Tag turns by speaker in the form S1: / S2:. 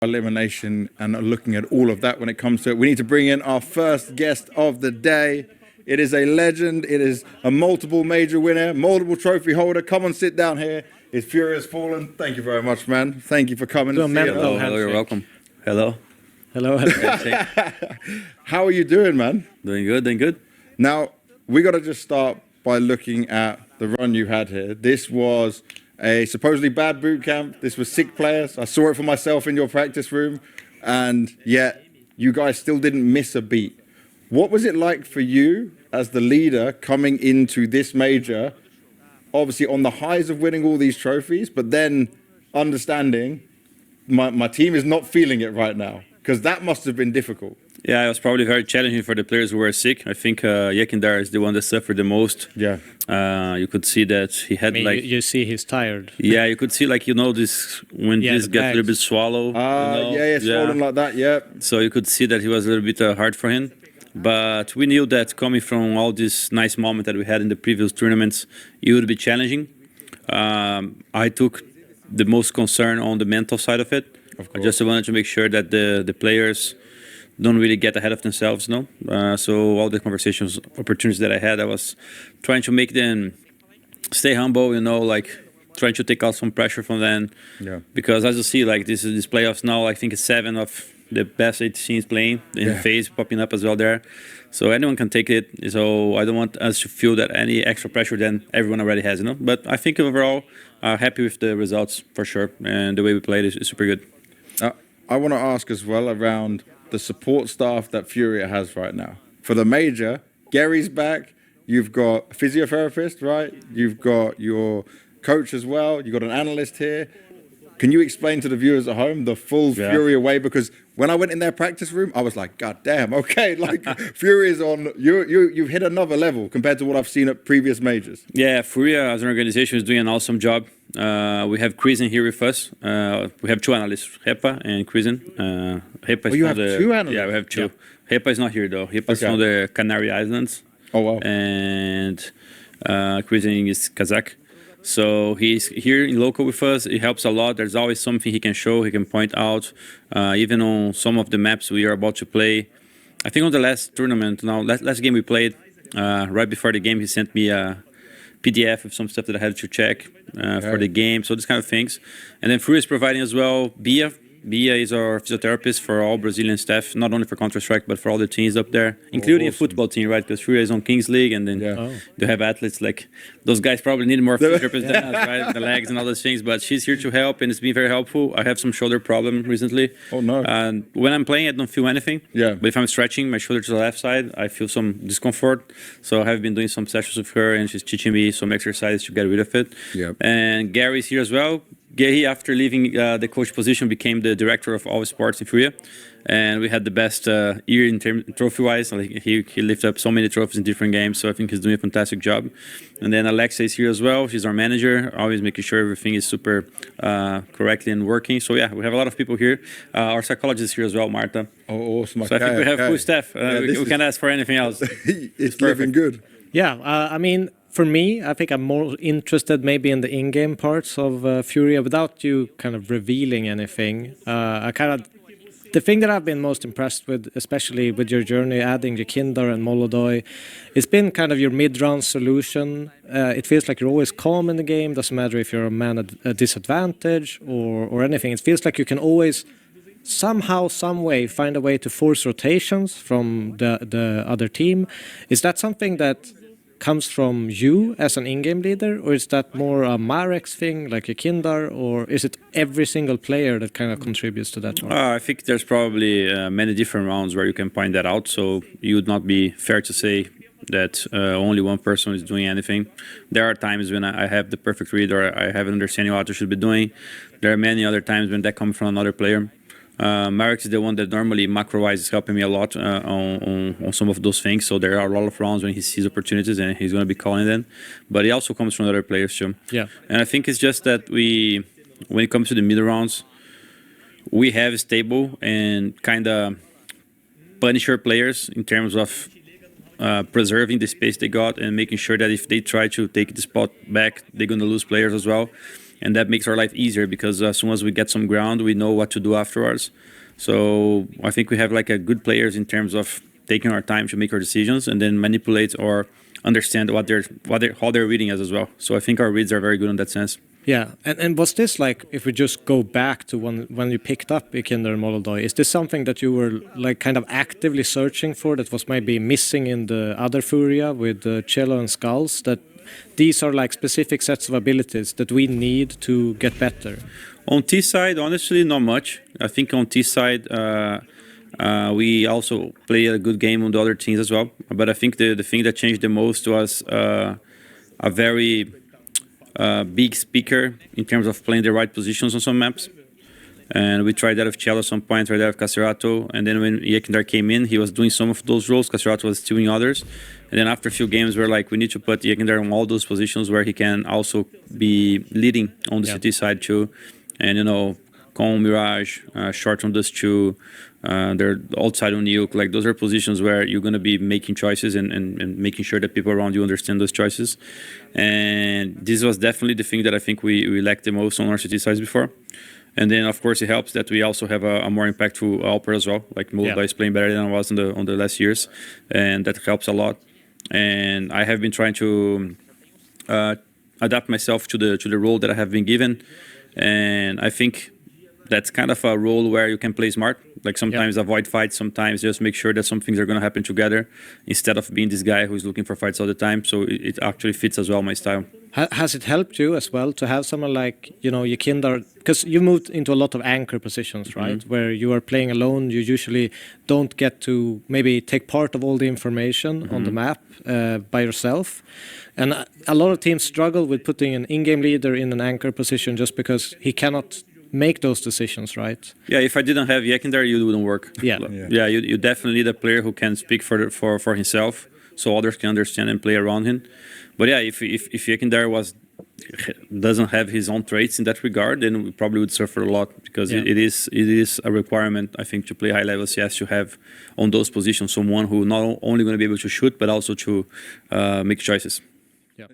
S1: elimination and looking at all of that when it comes to it. We need to bring in our first guest of the day. It is a legend. It is a multiple major winner, multiple trophy holder. Come and sit down here. It's Furious Fallen. Thank you very much, man. Thank you for coming.
S2: Hello, you're welcome. Hello.
S3: Hello.
S1: How are you doing, man?
S2: Doing good.
S1: Now, we got to just start by looking at the run you had here. This was a supposedly bad boot camp. This was sick players. I saw it for myself in your practice room, and yet you guys still didn't miss a beat. What was it like for you as the leader coming into this major, obviously on the highs of winning all these trophies, but then understanding my team is not feeling it right now? Because that must have been difficult.
S2: Yeah, it was probably very challenging for the players who were sick. I think Yekindar is the one that suffered the most.
S1: Yeah.
S2: You could see that he had
S3: you see he's tired.
S2: Yeah, you could see this when this gets a little bit swallow.
S1: Swollen like that, yeah.
S2: So you could see that he was a little bit hard for him. But we knew that coming from all this nice moment that we had in the previous tournaments, it would be challenging. I took the most concern on the mental side of it. I just wanted to make sure that the players don't really get ahead of themselves, no? So all the conversations, opportunities that I had, I was trying to make them stay humble, trying to take out some pressure from them.
S1: Yeah.
S2: Because as you see, this playoffs now, I think it's 7 of the best 8 teams playing, in phase popping up as well there. So anyone can take it. So I don't want us to feel that any extra pressure than everyone already has, But I think overall, happy with the results for sure. And the way we played is super good.
S1: I want to ask as well around the support staff that Furia has right now. For the major, Gary's back. You've got a physiotherapist, right? You've got your coach as well. You've got an analyst here. Can you explain to the viewers at home the full Furia way? Because when I went in their practice room, I was like, God damn, okay, Furia's on, you've hit another level compared to what I've seen at previous majors.
S2: Yeah, Furia as an organization is doing an awesome job. We have Krisen here with us. We have 2 analysts, Hepa and Krisen. Hepa is
S1: you have 2 analysts?
S2: Yeah, we have 2. Yeah. Hepa is not here though. Hepa is from the Canary Islands.
S1: Oh, wow.
S2: And Krisen is Kazakh. So he's here in local with us. It helps a lot. There's always something he can show, he can point out. Even on some of the maps we are about to play. I think on the last tournament, last game we played, right before the game, he sent me a PDF with some stuff that I had to check for the game. So these kind of things. And then Furia is providing as well Bia. Bia is our physiotherapist for all Brazilian staff, not only for Counter-Strike, but for all the teams up there, including a football team, right? Because Furia is on Kings League, and then they have athletes like those guys probably need more physiotherapists than us, right? The legs and all those things. But she's here to help, and it's been very helpful. I have some shoulder problem recently.
S1: Oh, no.
S2: And when I'm playing, I don't feel anything.
S1: Yeah.
S2: But if I'm stretching my shoulder to the left side, I feel some discomfort. So I have been doing some sessions with her, and she's teaching me some exercises to get rid of it.
S1: Yeah.
S2: And Gary's here as well. Gary, after leaving the coach position, became the director of all sports in Furia, and we had the best year in trophy-wise. He lifted up so many trophies in different games, so I think he's doing a fantastic job. And then Alexa is here as well. She's our manager, always making sure everything is super correctly and working. So yeah, we have a lot of people here. Our psychologist is here as well, Marta.
S1: Oh, awesome.
S2: So I think we have full staff. We can't ask for anything else.
S1: It's looking good.
S3: Yeah, I mean, for me, I think I'm more interested maybe in the in-game parts of Furia without you kind of revealing anything. The thing that I've been most impressed with, especially with your journey adding Yekindar and Molodoi, it's been kind of your mid-round solution. It feels like you're always calm in the game. Doesn't matter if you're a man at a disadvantage or anything. It feels like you can always somehow, some way, find a way to force rotations from the other team. Is that something that comes from you as an in-game leader, or is that more a Marek's thing like Yekindar, or is it every single player that kind of contributes to that?
S2: I think there's probably many different rounds where you can point that out, so it would not be fair to say that only one person is doing anything. There are times when I have the perfect read or I have an understanding of what I should be doing. There are many other times when that comes from another player. Marek is the one that normally macro-wise is helping me a lot on some of those things. So there are a lot of rounds when he sees opportunities and he's going to be calling them. But it also comes from other players too.
S3: Yeah.
S2: And I think it's just that when it comes to the middle rounds, we have stable and kind of punisher players in terms of preserving the space they got and making sure that if they try to take the spot back, they're going to lose players as well. and that makes our life easier because as soon as we get some ground, we know what to do afterwards. So I think we have like a good players in terms of taking our time to make our decisions and then manipulate or understand how they're reading us as well. So I think our reads are very good in that sense.
S3: Yeah, and was this like, if we just go back to when you picked up Yekindar and Molodoi, is this something that you were like kind of actively searching for that was maybe missing in the other Furia with Cello and Skulls, that these are like specific sets of abilities that we need to get better?
S2: On T side, honestly, not much. I think on T side, we also play a good game on the other teams as well. But I think the thing that changed the most was a very big speaker in terms of playing the right positions on some maps. And we tried that with Cello at some point, tried that with Casserato. And then when Yekindar came in, he was doing some of those roles. Casserato was doing others. And then after a few games, we're like, we need to put Yekindar in all those positions where he can also be leading on the CT side too. And, you know, Con, Mirage, short on Dust 2, they're outside on Nuke. Like, those are positions where you're going to be making choices and making sure that people around you understand those choices. And this was definitely the thing that I think we lacked the most on our CT sides before. And then, of course, it helps that we also have a more impactful Alper as well. Like, Molodoi is playing better than I was on the last years. And that helps a lot. And I have been trying to adapt myself to the role that I have been given. And I think that's kind of a role where you can play smart. Like sometimes avoid fights, sometimes just make sure that some things are going to happen together instead of being this guy who's looking for fights all the time. So it actually fits as well my style.
S3: Has it helped you as well to have someone like, you know, Yekindar? Because you moved into a lot of anchor positions, right? Where you are playing alone, you usually don't get to maybe take part of all the information on the map by yourself. And a lot of teams struggle with putting an in-game leader in an anchor position just because he cannot make those decisions, right?
S2: Yeah, if I didn't have Yekindar, it wouldn't work.
S3: Yeah,
S2: you definitely need a player who can speak for himself, so others can understand and play around him. But yeah, if Yekindar doesn't have his own traits in that regard, then we probably would suffer a lot because it is a requirement, I think, to play high level CS to have on those positions someone who not only going to be able to shoot but also to make choices.